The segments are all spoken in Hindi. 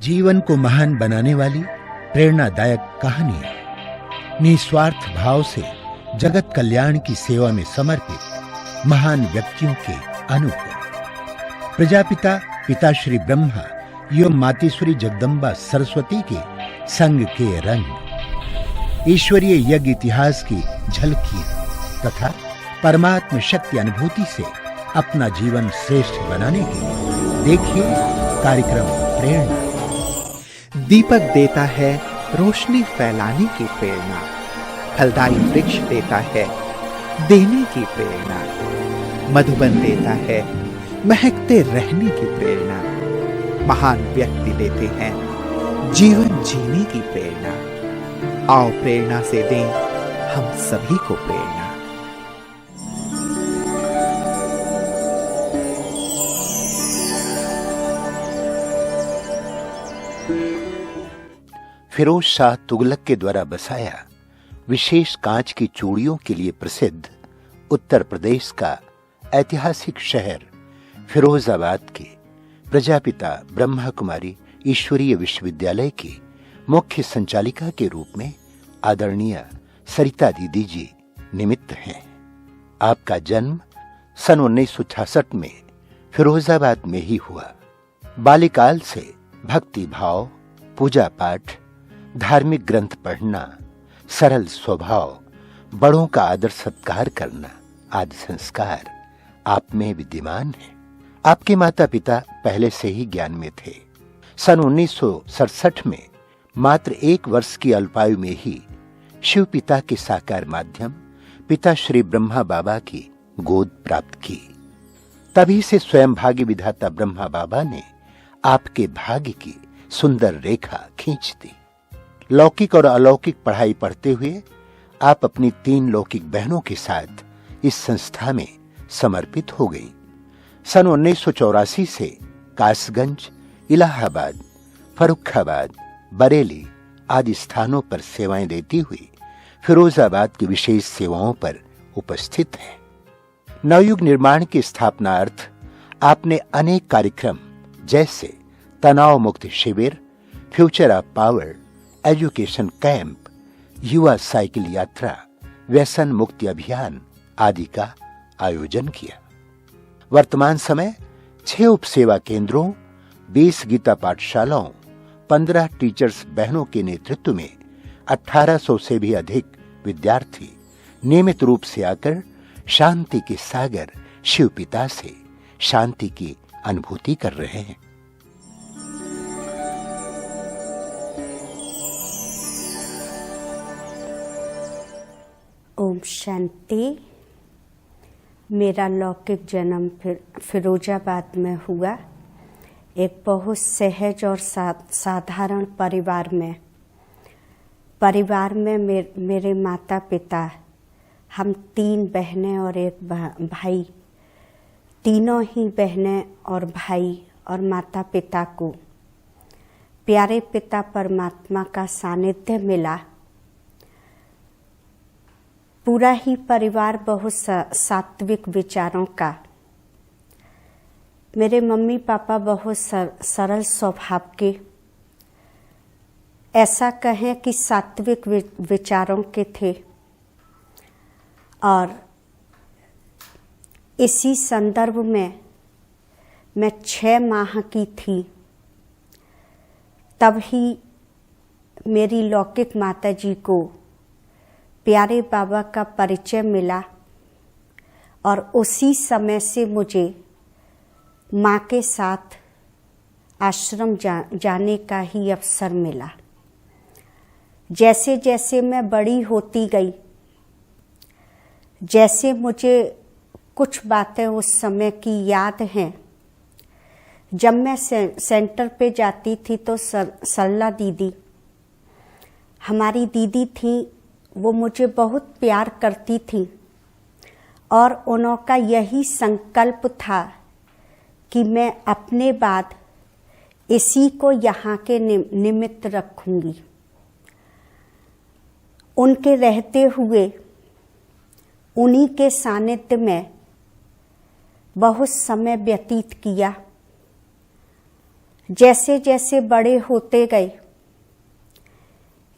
जीवन को महान बनाने वाली प्रेरणादायक कहानियां, निस्वार्थ भाव से जगत कल्याण की सेवा में समर्पित महान व्यक्तियों के अनुभव। प्रजापिता पिताश्री ब्रह्मा एवं मातेश्वरी जगदम्बा सरस्वती के संग के रंग, ईश्वरीय यज्ञ इतिहास की झलकियां तथा परमात्म शक्ति अनुभूति से अपना जीवन श्रेष्ठ बनाने के लिए देखिए कार्यक्रम प्रेरणा। दीपक देता है रोशनी फैलाने की प्रेरणा, फलदायी वृक्ष देता है देने की प्रेरणा, मधुबन देता है महकते रहने की प्रेरणा, महान व्यक्ति देते हैं जीवन जीने की प्रेरणा। आओ प्रेरणा से दें हम सभी को प्रेरणा। फिरोज शाह तुगलक के द्वारा बसाया विशेष कांच की चूड़ियों के लिए प्रसिद्ध उत्तर प्रदेश का ऐतिहासिक शहर फिरोजाबाद के प्रजापिता ब्रह्मा कुमारी ईश्वरीय विश्वविद्यालय की मुख्य संचालिका के रूप में आदरणीय सरिता दीदी जी निमित्त हैं। आपका जन्म सन 1966 में फिरोजाबाद में ही हुआ। बाल्यकाल से भक्ति भाव, पूजा पाठ, धार्मिक ग्रंथ पढ़ना, सरल स्वभाव, बड़ों का आदर सत्कार करना आदि संस्कार आप में विद्यमान है। आपके माता पिता पहले से ही ज्ञान में थे। सन 1967 में मात्र 1 वर्ष की अल्पायु में ही शिव पिता के साकार माध्यम पिता श्री ब्रह्मा बाबा की गोद प्राप्त की। तभी से स्वयं भाग्य विधाता ब्रह्मा बाबा ने आपके भाग्य की सुंदर रेखा खींच दी। लौकिक और अलौकिक पढ़ाई पढ़ते हुए आप अपनी 3 लौकिक बहनों के साथ इस संस्था में समर्पित हो गई। सन 1984 से कासगंज, इलाहाबाद, फर्रुखाबाद, बरेली आदि स्थानों पर सेवाएं देती हुई फिरोजाबाद की विशेष सेवाओं पर उपस्थित हैं। नवयुग निर्माण की स्थापनार्थ आपने अनेक कार्यक्रम जैसे तनाव मुक्त शिविर, future of power, education camp, युवा साइकिल यात्रा, व्यसन मुक्ति अभियान आदि का आयोजन किया। वर्तमान समय 6 उपसेवा केंद्रों, 20 गीता पाठशालाओं, 15 टीचर्स बहनों के नेतृत्व में 1800 से भी अधिक विद्यार्थी नियमित रूप से आकर शांति के सागर शिव पिता से शांति की अनुभूति कर रहे हैं। ओम शांति। मेरा लौकिक जन्म फिरोजाबाद में हुआ। एक बहुत सहज और साधारण परिवार में मेरे माता पिता, हम 3 बहनें और 1 भाई, तीनों ही बहनें और भाई और माता पिता को प्यारे पिता परमात्मा का सानिध्य मिला। पूरा ही परिवार बहुत सात्विक विचारों का। मेरे मम्मी पापा बहुत सरल स्वभाव के, ऐसा कहें कि सात्विक विचारों के थे। और इसी संदर्भ में मैं 6 माह की थी, तब ही मेरी लौकिक माता जी को प्यारे बाबा का परिचय मिला और उसी समय से मुझे माँ के साथ आश्रम जाने का ही अवसर मिला। जैसे जैसे मैं बड़ी होती गई, जैसे मुझे कुछ बातें उस समय की याद हैं, जब मैं सेंटर पे जाती थी तो सरला दीदी, हमारी दीदी थी, वो मुझे बहुत प्यार करती थी और उनका यही संकल्प था कि मैं अपने बाद इसी को यहाँ के निमित्त रखूंगी। उनके रहते हुए उन्हीं के सानिध्य में बहुत समय व्यतीत किया। जैसे जैसे बड़े होते गए,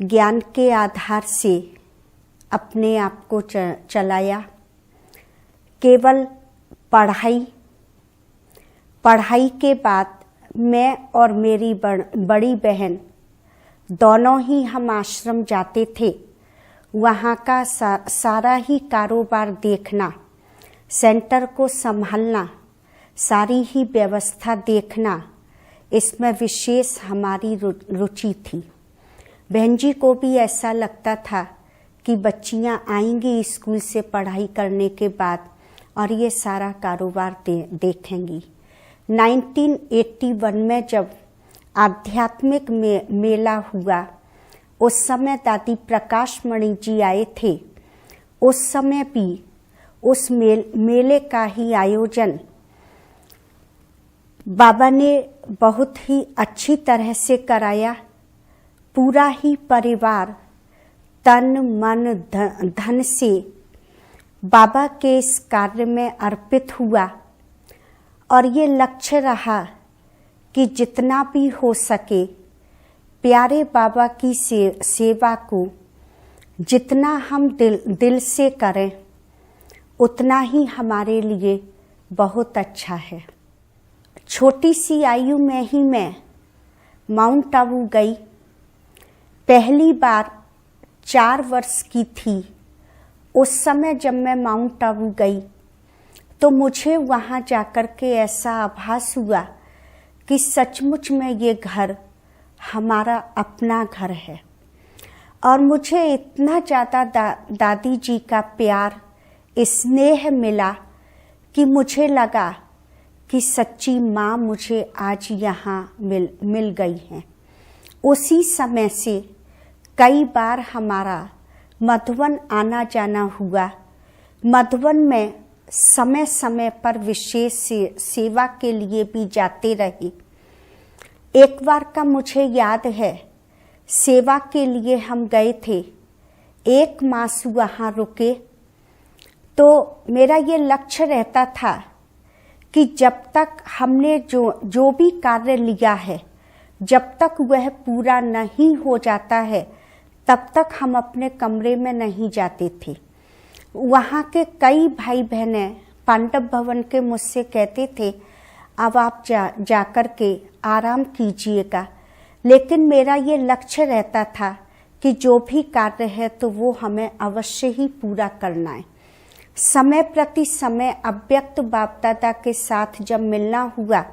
ज्ञान के आधार से अपने आप को चलाया। केवल पढ़ाई के बाद मैं और मेरी बड़ी बहन दोनों ही हम आश्रम जाते थे। वहाँ का सारा ही कारोबार देखना, सेंटर को संभालना, सारी ही व्यवस्था देखना, इसमें विशेष हमारी रुचि थी। बहन जी को भी ऐसा लगता था कि बच्चियाँ आएंगी स्कूल से पढ़ाई करने के बाद और ये सारा कारोबार देखेंगी। 1981 में जब आध्यात्मिक मेला हुआ, उस समय दादी प्रकाश मणि जी आए थे। उस समय भी उस मेले का ही आयोजन बाबा ने बहुत ही अच्छी तरह से कराया। पूरा ही परिवार तन मन धन से बाबा के इस कार्य में अर्पित हुआ और ये लक्ष्य रहा कि जितना भी हो सके प्यारे बाबा की सेवा को जितना हम दिल से करें उतना ही हमारे लिए बहुत अच्छा है। छोटी सी आयु में ही मैं माउंट आबू गई। पहली बार 4 वर्ष की थी। उस समय जब मैं माउंट आबू गई तो मुझे वहाँ जाकर के ऐसा आभास हुआ कि सचमुच में ये घर हमारा अपना घर है। और मुझे इतना ज़्यादा दादी जी का प्यार, स्नेह मिला कि मुझे लगा कि सच्ची माँ मुझे आज यहाँ मिल गई हैं। उसी समय से कई बार हमारा मधुबन आना जाना हुआ। मधुबन में समय समय पर विशेष सेवा के लिए भी जाते रहे। एक बार का मुझे याद है, सेवा के लिए हम गए थे, 1 मास वहाँ रुके। तो मेरा ये लक्ष्य रहता था कि जब तक हमने जो भी कार्य लिया है, जब तक वह पूरा नहीं हो जाता है तब तक हम अपने कमरे में नहीं जाते थे। वहाँ के कई भाई बहनें पांडव भवन के मुझसे कहते थे अब आप जाकर के आराम कीजिएगा, लेकिन मेरा ये लक्ष्य रहता था कि जो भी कार्य है तो वो हमें अवश्य ही पूरा करना है। समय प्रति समय अव्यक्त बाप दादा के साथ जब मिलना हुआ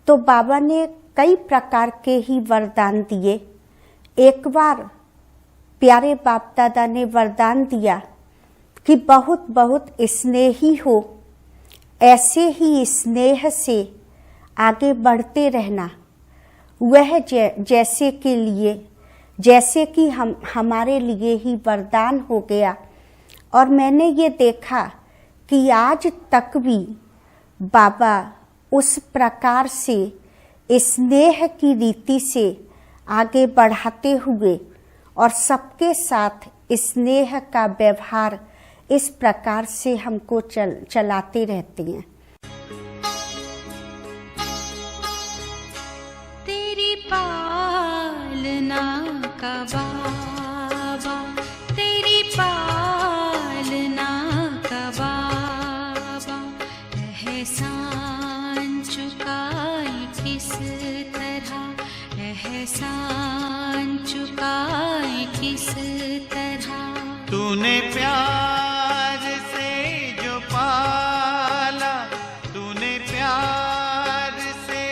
तो बाबा ने कई प्रकार के ही वरदान दिए। एक बार प्यारे बाप दादा ने वरदान दिया कि बहुत बहुत स्नेही हो, ऐसे ही स्नेह से आगे बढ़ते रहना। वह जैसे कि हमारे लिए ही वरदान हो गया। और मैंने ये देखा कि आज तक भी बाबा उस प्रकार से स्नेह की रीति से आगे बढ़ाते हुए और सबके साथ स्नेह का व्यवहार इस प्रकार से हमको चलाते रहते हैं। तेरी पालना का बाबा, तेरी पालना का बाबा, एहसान चुकाई किस तरह, एहसान चुकाई किस तरह। तूने प्यार से जो पाला, तूने प्यार से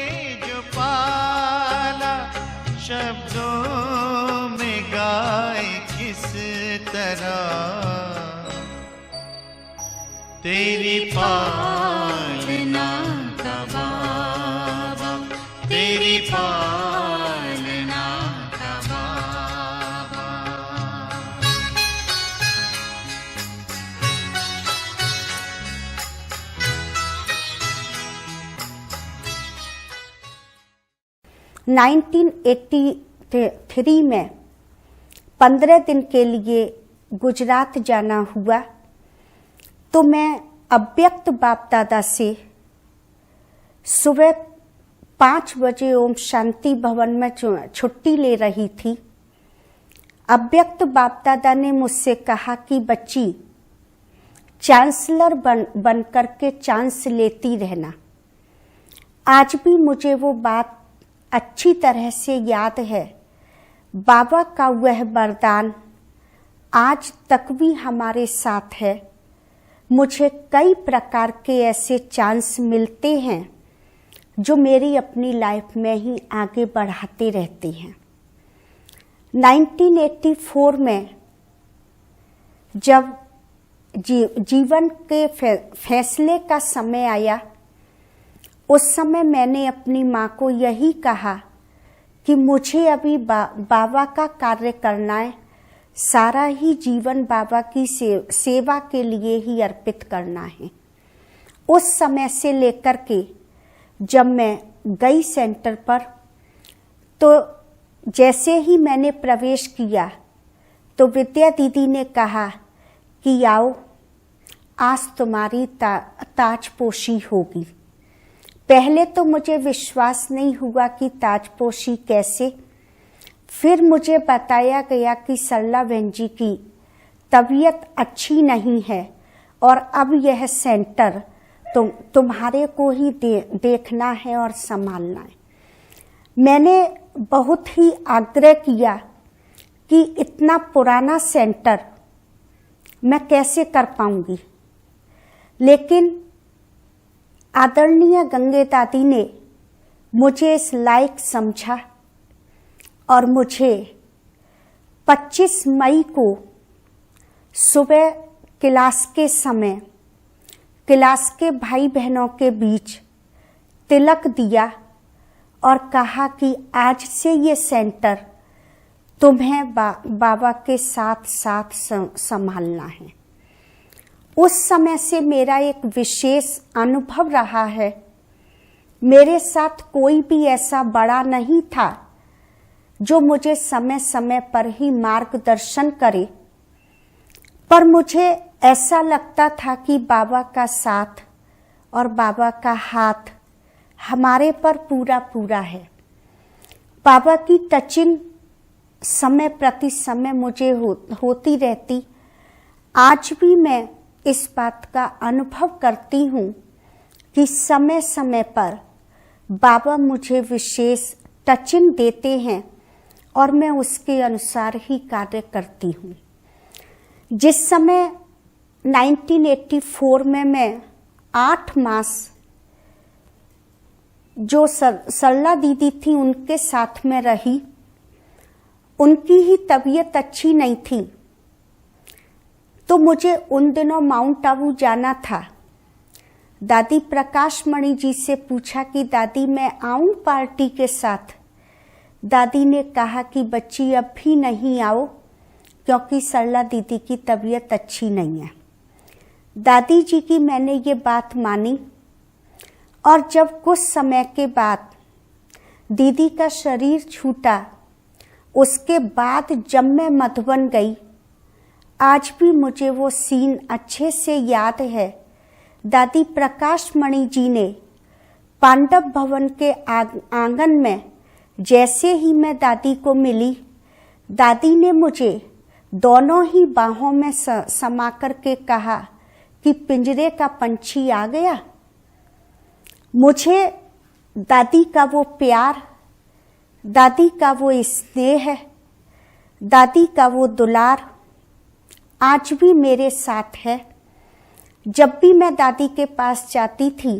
जो पाला, शब्दों में गाए किस तरह। तेरी पालना का बाबा, तेरी पालना का बाबा। 1983 में 15 दिन के लिए गुजरात जाना हुआ तो मैं अव्यक्त बाप दादा से सुबह 5 बजे ओम शांति भवन में छुट्टी ले रही थी, अव्यक्त बाप दादा ने मुझसे कहा कि बच्ची, चांसलर बन करके चांस लेती रहना। आज भी मुझे वो बात अच्छी तरह से याद है। बाबा का वह वरदान आज तक भी हमारे साथ है। मुझे कई प्रकार के ऐसे चांस मिलते हैं जो मेरी अपनी लाइफ में ही आगे बढ़ाते रहते हैं। 1984 में जब जीवन के फैसले का समय आया, उस समय मैंने अपनी माँ को यही कहा कि मुझे अभी बाबा का कार्य करना है, सारा ही जीवन बाबा की सेवा के लिए ही अर्पित करना है। उस समय से लेकर के जब मैं गई सेंटर पर, तो जैसे ही मैंने प्रवेश किया तो विद्या दीदी ने कहा कि आओ, आज तुम्हारी ताजपोशी होगी। पहले तो मुझे विश्वास नहीं हुआ कि ताजपोशी कैसे। फिर मुझे बताया गया कि सरला बहन जी की तबीयत अच्छी नहीं है और अब यह सेंटर तुम्हारे को ही देखना है और संभालना है। मैंने बहुत ही आग्रह किया कि इतना पुराना सेंटर मैं कैसे कर पाऊंगी, लेकिन आदरणीय गंगे दादी ने मुझे इस लायक समझा और मुझे 25 मई को सुबह क्लास के समय क्लास के भाई बहनों के बीच तिलक दिया और कहा कि आज से ये सेंटर तुम्हें बाबा के साथ साथ संभालना है। उस समय से मेरा एक विशेष अनुभव रहा है। मेरे साथ कोई भी ऐसा बड़ा नहीं था जो मुझे समय समय पर ही मार्गदर्शन करे, पर मुझे ऐसा लगता था कि बाबा का साथ और बाबा का हाथ हमारे पर पूरा पूरा है। बाबा की टचिंग समय प्रति समय मुझे होती रहती। आज भी मैं इस बात का अनुभव करती हूँ कि समय समय पर बाबा मुझे विशेष टचिंग देते हैं और मैं उसके अनुसार ही कार्य करती हूँ। जिस समय 1984 में मैं 8 मास जो सरला दीदी थी उनके साथ में रही, उनकी ही तबीयत अच्छी नहीं थी, तो मुझे उन दिनों माउंट आबू जाना था। दादी प्रकाश मणि जी से पूछा कि दादी मैं आऊं पार्टी के साथ। दादी ने कहा कि बच्ची अब भी नहीं आओ, क्योंकि सरला दीदी की तबीयत अच्छी नहीं है। दादी जी की मैंने ये बात मानी और जब कुछ समय के बाद दीदी का शरीर छूटा, उसके बाद जब मैं मधुबन गई, आज भी मुझे वो सीन अच्छे से याद है। दादी प्रकाश मणि जी ने पांडव भवन के आंगन में जैसे ही मैं दादी को मिली, दादी ने मुझे दोनों ही बाहों में समा कर के कहा कि पिंजरे का पंछी आ गया। मुझे दादी का वो प्यार, दादी का वो स्नेह, दादी का वो दुलार आज भी मेरे साथ है। जब भी मैं दादी के पास जाती थी,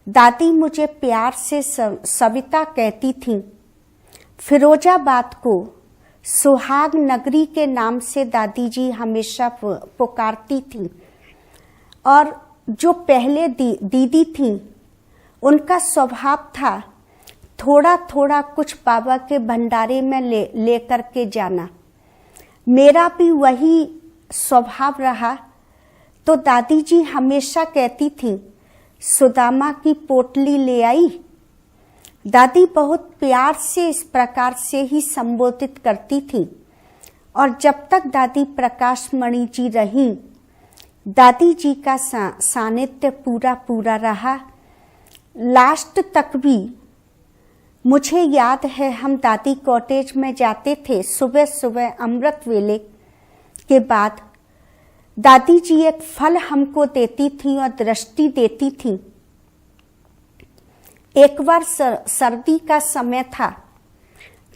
दादी मुझे प्यार से सविता कहती थी। फिरोजाबाद को सुहाग नगरी के नाम से दादी जी हमेशा पुकारती थी। और जो पहले दीदी थी, उनका स्वभाव था थोड़ा थोड़ा कुछ बाबा के भंडारे में ले करके जाना। मेरा भी वही स्वभाव रहा। तो दादी जी हमेशा कहती थी, सुदामा की पोटली ले आई। दादी बहुत प्यार से इस प्रकार से ही संबोधित करती थी। और जब तक दादी प्रकाश मणि जी रही, दादी जी का सानिध्य पूरा पूरा रहा। लास्ट तक भी मुझे याद है हम दादी कॉटेज में जाते थे सुबह सुबह अमृत वेले के बाद। दादी जी एक फल हमको देती थी और दृष्टि देती थी। एक बार सर्दी का समय था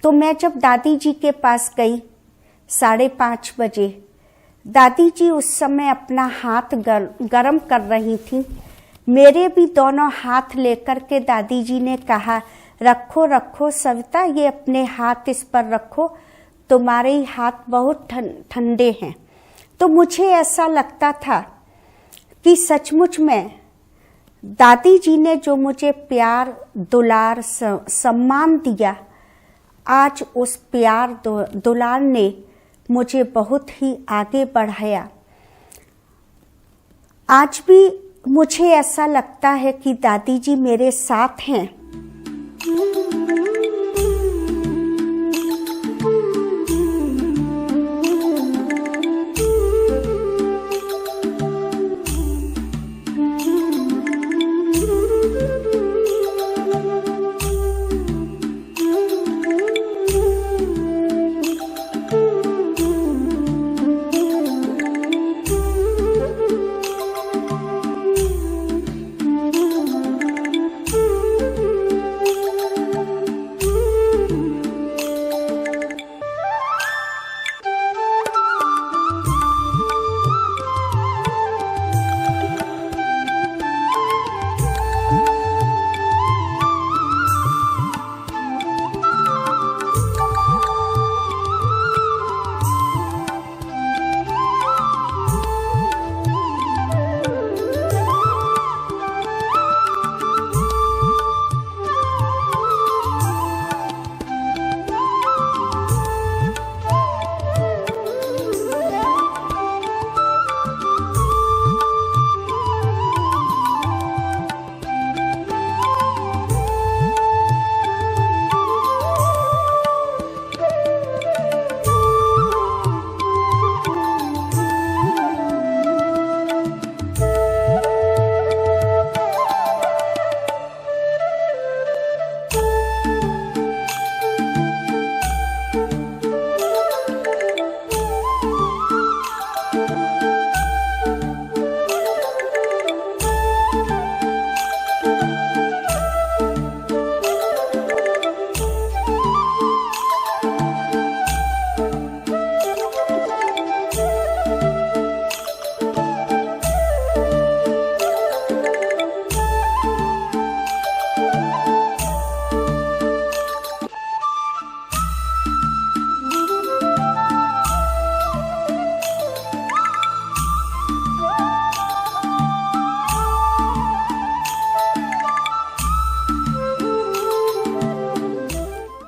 तो मैं जब दादी जी के पास गई 5:30 बजे, दादी जी उस समय अपना हाथ गरम कर रही थी। मेरे भी दोनों हाथ लेकर के दादी जी ने कहा, रखो रखो सविता, ये अपने हाथ इस पर रखो, तुम्हारे हाथ बहुत ठंडे हैं। तो मुझे ऐसा लगता था कि सचमुच में दादी जी ने जो मुझे प्यार दुलार सम्मान दिया, आज उस प्यार दुलार ने मुझे बहुत ही आगे बढ़ाया। आज भी मुझे ऐसा लगता है कि दादी जी मेरे साथ हैं।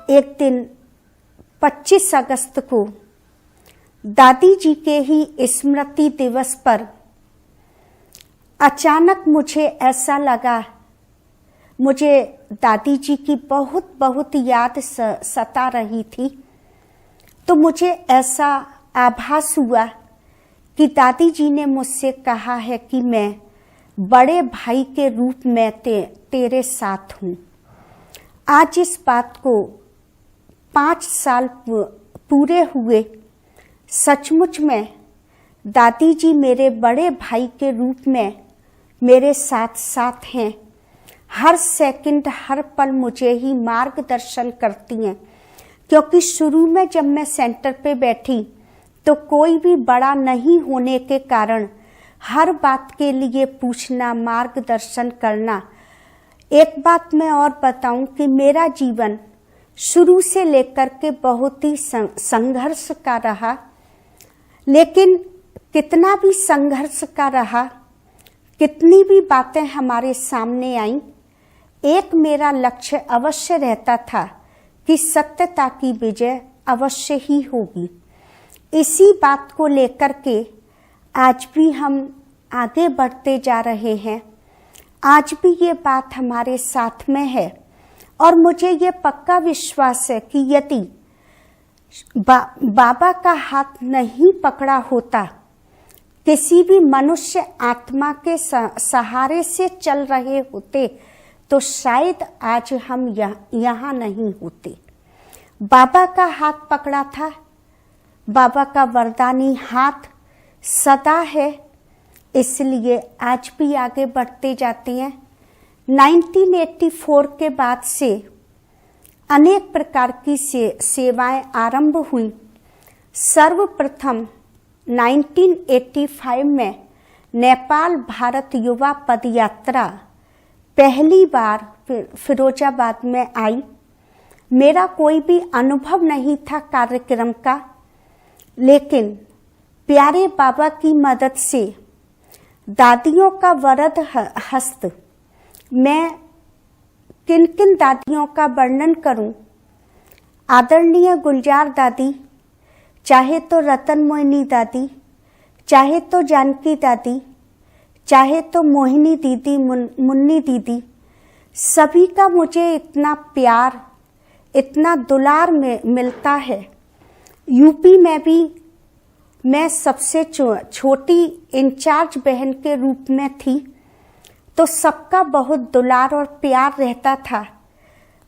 एक दिन 25 अगस्त को दादी जी के ही स्मृति दिवस पर अचानक मुझे ऐसा लगा, मुझे दादी जी की बहुत बहुत याद सता रही थी। तो मुझे ऐसा आभास हुआ कि दादी जी ने मुझसे कहा है कि मैं बड़े भाई के रूप में तेरे साथ हूँ। आज इस बात को 5 साल पूरे हुए। सचमुच में दादी जी मेरे बड़े भाई के रूप में मेरे साथ साथ हैं। हर सेकंड हर पल मुझे ही मार्गदर्शन करती हैं, क्योंकि शुरू में जब मैं सेंटर पे बैठी तो कोई भी बड़ा नहीं होने के कारण हर बात के लिए पूछना, मार्गदर्शन करना। एक बात मैं और बताऊं कि मेरा जीवन शुरू से लेकर के बहुत ही संघर्ष का रहा, लेकिन कितना भी संघर्ष का रहा, कितनी भी बातें हमारे सामने आईं, एक मेरा लक्ष्य अवश्य रहता था कि सत्यता की विजय अवश्य ही होगी। इसी बात को लेकर के आज भी हम आगे बढ़ते जा रहे हैं। आज भी ये बात हमारे साथ में है और मुझे ये पक्का विश्वास है कि यदि बाबा का हाथ नहीं पकड़ा होता, किसी भी मनुष्य आत्मा के सहारे से चल रहे होते, तो शायद आज हम यहाँ नहीं होते। बाबा का हाथ पकड़ा था, बाबा का वरदानी हाथ सदा है, इसलिए आज भी आगे बढ़ते जाते हैं। 1984 के बाद से अनेक प्रकार की सेवाएं आरंभ हुई। सर्वप्रथम 1985 में नेपाल भारत युवा पदयात्रा पहली बार फिरोजाबाद में आई। मेरा कोई भी अनुभव नहीं था कार्यक्रम का, लेकिन प्यारे बाबा की मदद से, दादियों का वरद हस्त, मैं किन किन दादियों का वर्णन करूं। आदरणीय गुलजार दादी, चाहे तो रतन मोहिनी दादी, चाहे तो जानकी दादी, चाहे तो मोहिनी दीदी, मुन्नी दीदी, सभी का मुझे इतना प्यार, इतना दुलार में मिलता है। यूपी में भी मैं सबसे छोटी इंचार्ज बहन के रूप में थी, तो सबका बहुत दुलार और प्यार रहता था।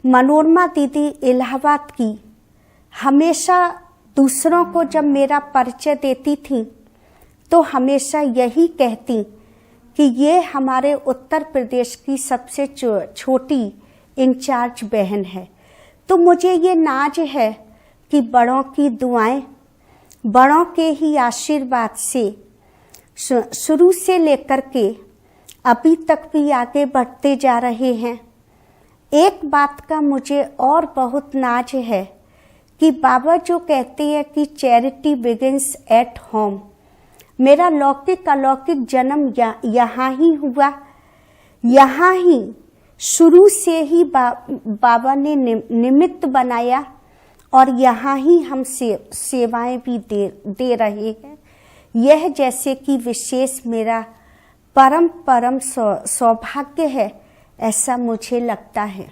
मनोरमा दीदी इलाहाबाद की हमेशा दूसरों को जब मेरा परिचय देती थी तो हमेशा यही कहती कि ये हमारे उत्तर प्रदेश की सबसे छोटी इंचार्ज बहन है। तो मुझे ये नाज है कि बड़ों की दुआएं, बड़ों के ही आशीर्वाद से शुरू से लेकर के अभी तक भी आगे बढ़ते जा रहे हैं। एक बात का मुझे और बहुत नाज है कि बाबा जो कहते हैं कि चैरिटी बिगिंस एट होम, मेरा लौकिक अलौकिक जन्म यहाँ ही हुआ, यहाँ ही शुरू से ही बाबा ने निमित्त बनाया और यहाँ ही हम सेवाएं भी दे रहे हैं। यह जैसे कि विशेष मेरा परम सौभाग्य है, ऐसा मुझे लगता है।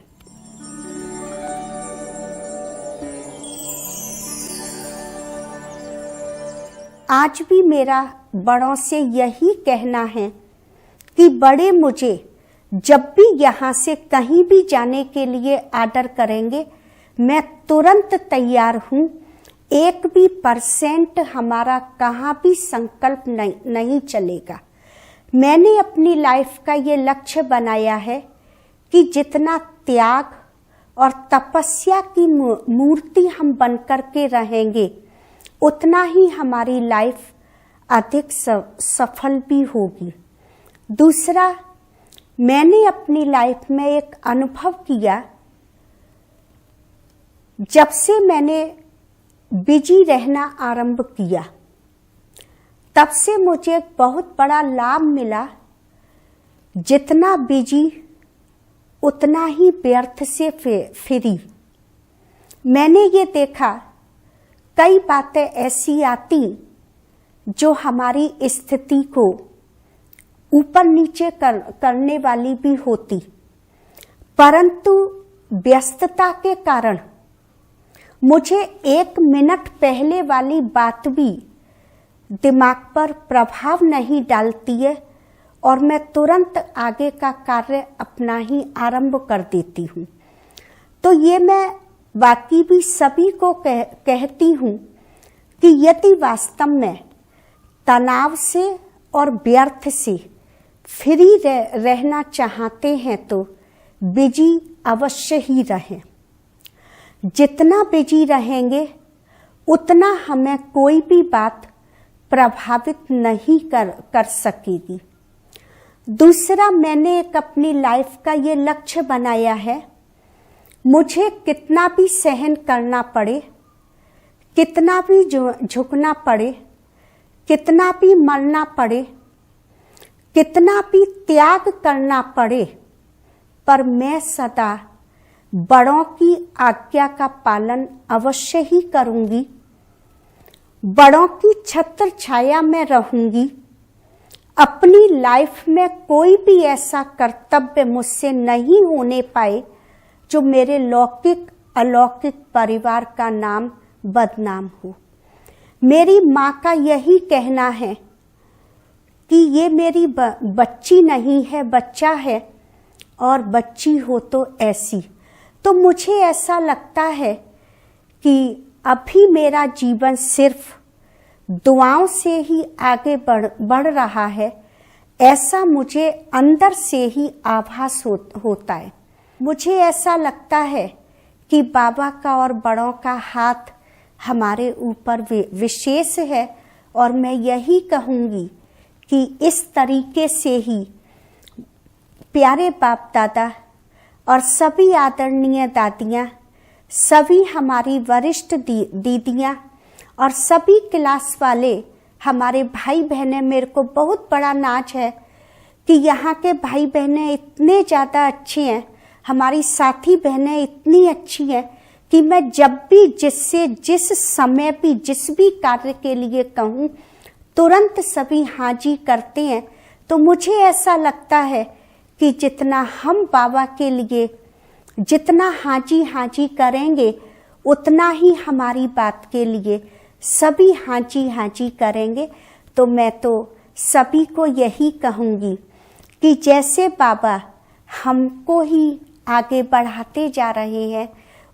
आज भी मेरा बड़ों से यही कहना है कि बड़े मुझे जब भी यहाँ से कहीं भी जाने के लिए आर्डर करेंगे, मैं तुरंत तैयार हूँ। 1% हमारा कहाँ भी संकल्प नहीं चलेगा। मैंने अपनी लाइफ का ये लक्ष्य बनाया है कि जितना त्याग और तपस्या की मूर्ति हम बनकर के रहेंगे, उतना ही हमारी लाइफ अधिक सफल भी होगी। दूसरा, मैंने अपनी लाइफ में एक अनुभव किया, जब से मैंने बिजी रहना आरंभ किया, तब से मुझे एक बहुत बड़ा लाभ मिला। जितना बिजी उतना ही व्यर्थ से फ्री। मैंने ये देखा कई बातें ऐसी आती जो हमारी स्थिति को ऊपर नीचे करने वाली भी होती, परंतु व्यस्तता के कारण मुझे 1 मिनट पहले वाली बात भी दिमाग पर प्रभाव नहीं डालती है और मैं तुरंत आगे का कार्य अपना ही आरंभ कर देती हूँ। तो ये मैं बाकी भी सभी को कहती हूँ कि यदि वास्तव में तनाव से और व्यर्थ से फ्री रहना चाहते हैं तो बिजी अवश्य ही रहें। जितना बिजी रहेंगे उतना हमें कोई भी बात प्रभावित नहीं कर सकेगी। दूसरा, मैंने एक अपनी लाइफ का ये लक्ष्य बनाया है, मुझे कितना भी सहन करना पड़े, कितना भी झुकना पड़े, कितना भी मरना पड़े, कितना भी त्याग करना पड़े, पर मैं सदा बड़ों की आज्ञा का पालन अवश्य ही करूंगी। बड़ों की छत्र छाया में रहूंगी। अपनी लाइफ में कोई भी ऐसा कर्तव्य मुझसे नहीं होने पाए जो मेरे लौकिक अलौकिक परिवार का नाम बदनाम हो। मेरी माँ का यही कहना है कि ये मेरी बच्ची नहीं है, बच्चा है, और बच्ची हो तो ऐसी। तो मुझे ऐसा लगता है कि अभी मेरा जीवन सिर्फ दुआओं से ही आगे बढ़ रहा है, ऐसा मुझे अंदर से ही आभास होता है। मुझे ऐसा लगता है कि बाबा का और बड़ों का हाथ हमारे ऊपर विशेष है, और मैं यही कहूँगी कि इस तरीके से ही प्यारे बाप दादा और सभी आदरणीय दादियाँ, सभी हमारी वरिष्ठ दीदियाँ और सभी क्लास वाले हमारे भाई बहनें, मेरे को बहुत बड़ा नाज है कि यहाँ के भाई बहनें इतने ज़्यादा अच्छे हैं, हमारी साथी बहनें इतनी अच्छी हैं कि मैं जब भी जिससे जिस समय भी जिस भी कार्य के लिए कहूँ तुरंत सभी हाजी करते हैं। तो मुझे ऐसा लगता है कि जितना हम बाबा के लिए जितना हाजी करेंगे, उतना ही हमारी बात के लिए सभी हाजी करेंगे। तो मैं तो सभी को यही कहूँगी कि जैसे बाबा हमको ही आगे बढ़ाते जा रहे हैं,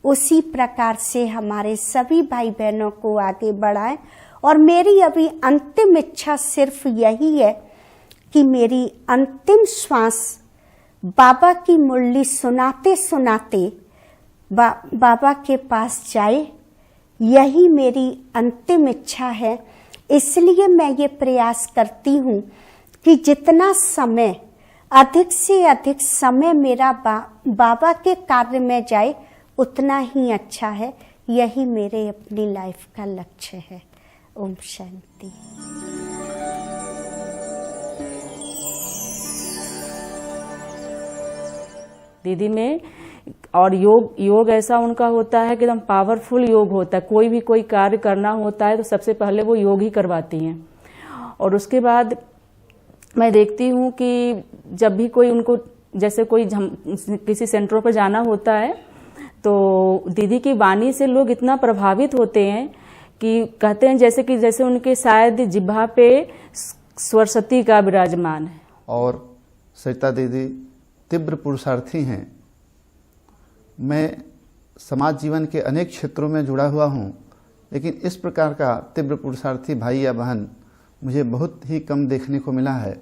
उसी प्रकार से हमारे सभी भाई बहनों को आगे बढ़ाएं। और मेरी अभी अंतिम इच्छा सिर्फ यही है कि मेरी अंतिम श्वास बाबा की मुरली सुनाते सुनाते बाबा के पास जाए, यही मेरी अंतिम इच्छा है। इसलिए मैं ये प्रयास करती हूँ कि जितना समय, अधिक से अधिक समय मेरा बाबा के कार्य में जाए, उतना ही अच्छा है। यही मेरे अपनी लाइफ का लक्ष्य है। ओम शांति। दीदी में और योग ऐसा उनका होता है कि एकदम पावरफुल योग होता है। कोई भी कोई कार्य करना होता है तो सबसे पहले वो योग ही करवाती हैं। और उसके बाद मैं देखती हूँ कि जब भी कोई उनको जैसे कोई किसी सेंटरों पर जाना होता है तो दीदी की वाणी से लोग इतना प्रभावित होते हैं कि कहते हैं जैसे उनके शायद जिह्वा पे सरस्वती का विराजमान है। और सरिता दीदी तीव्र पुरुषार्थी हैं। मैं समाज जीवन के अनेक क्षेत्रों में जुड़ा हुआ हूँ, लेकिन इस प्रकार का तीव्र पुरुषार्थी भाई या बहन मुझे बहुत ही कम देखने को मिला है।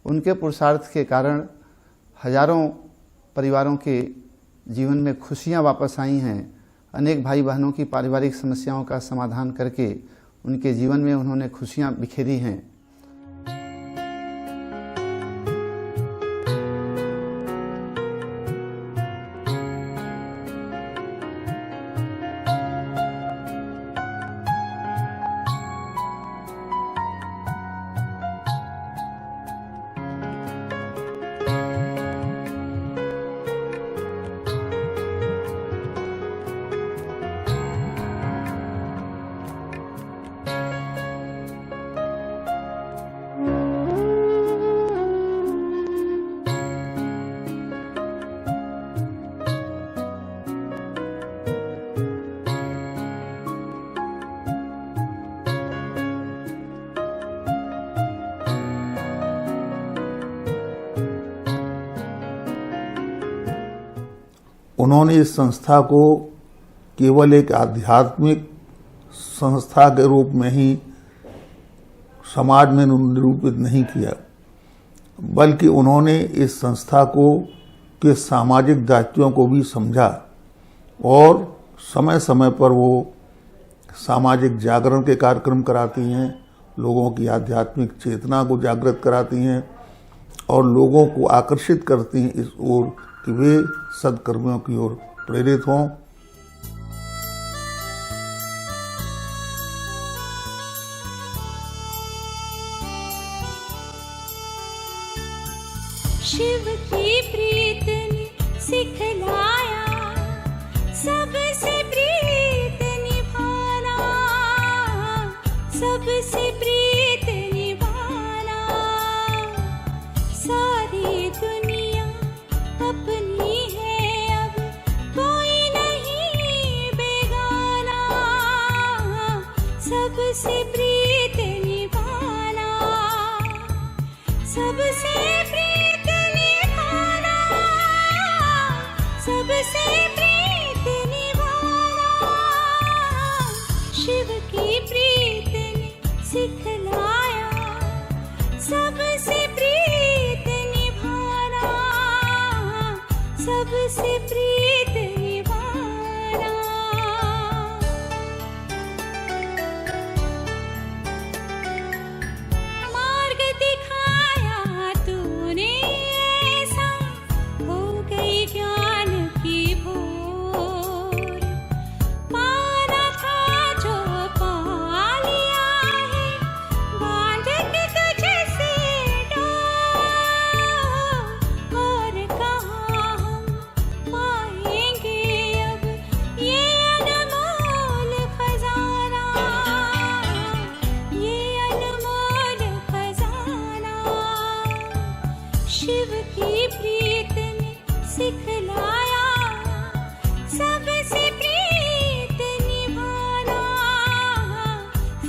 उनके पुरुषार्थ के कारण हजारों परिवारों के जीवन में खुशियाँ वापस आई हैं। अनेक भाई बहनों की पारिवारिक समस्याओं का समाधान करके उनके जीवन में उन्होंने खुशियाँ बिखेरी हैं। उन्होंने इस संस्था को केवल एक आध्यात्मिक संस्था के रूप में ही समाज में निरूपित नहीं किया, बल्कि उन्होंने इस संस्था को के सामाजिक दायित्वों को भी समझा और समय समय पर वो सामाजिक जागरण के कार्यक्रम कराती हैं, लोगों की आध्यात्मिक चेतना को जागृत कराती हैं और लोगों को आकर्षित करती हैं इस ओर कि वे सत्कर्मियों की ओर प्रेरित हों। शिव की प्रीत ने सिखलाया सबसे प्रीत निभाना, सबसे प्रीत निभाना। सारी दुनिया अपनी है, अब कोई नहीं बेगाना, सबसे प्रीत निभाना, सबसे प्रीत निभाना। सबसे प्रीत निभाना। मार्ग दिखाया तूने ऐसा, हो गई ज्ञान की भोर। पाना था जो पा लिया है, बांध के तुझसे डोर। और कहाँ हम पाएंगे अब ये अनमोल खजाना, ये अनमोल खजाना। शिव की प्रीत ने सिखलाया सबसे प्रीत निभाना,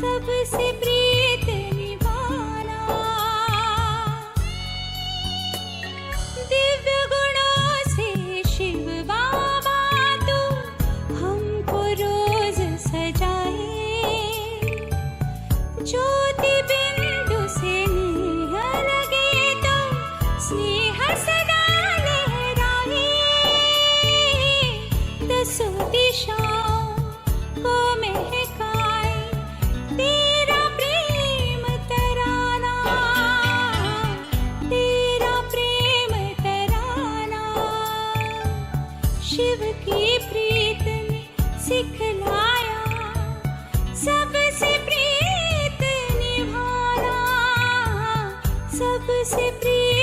सबसे प्रीत निभाना। दिव्य गुणों से शिव बाबा तू हमको रोज सजाए। ज्योति बिंदु से नेह लगे तो स्नेह सदा लहराए। दसों दिशाओं को महकाए तेरा प्रेम तराना, तेरा प्रेम तराना। शिव की प्रीत ने सिखलाया सबसे प्रीत निभाना, सबसे प्रीत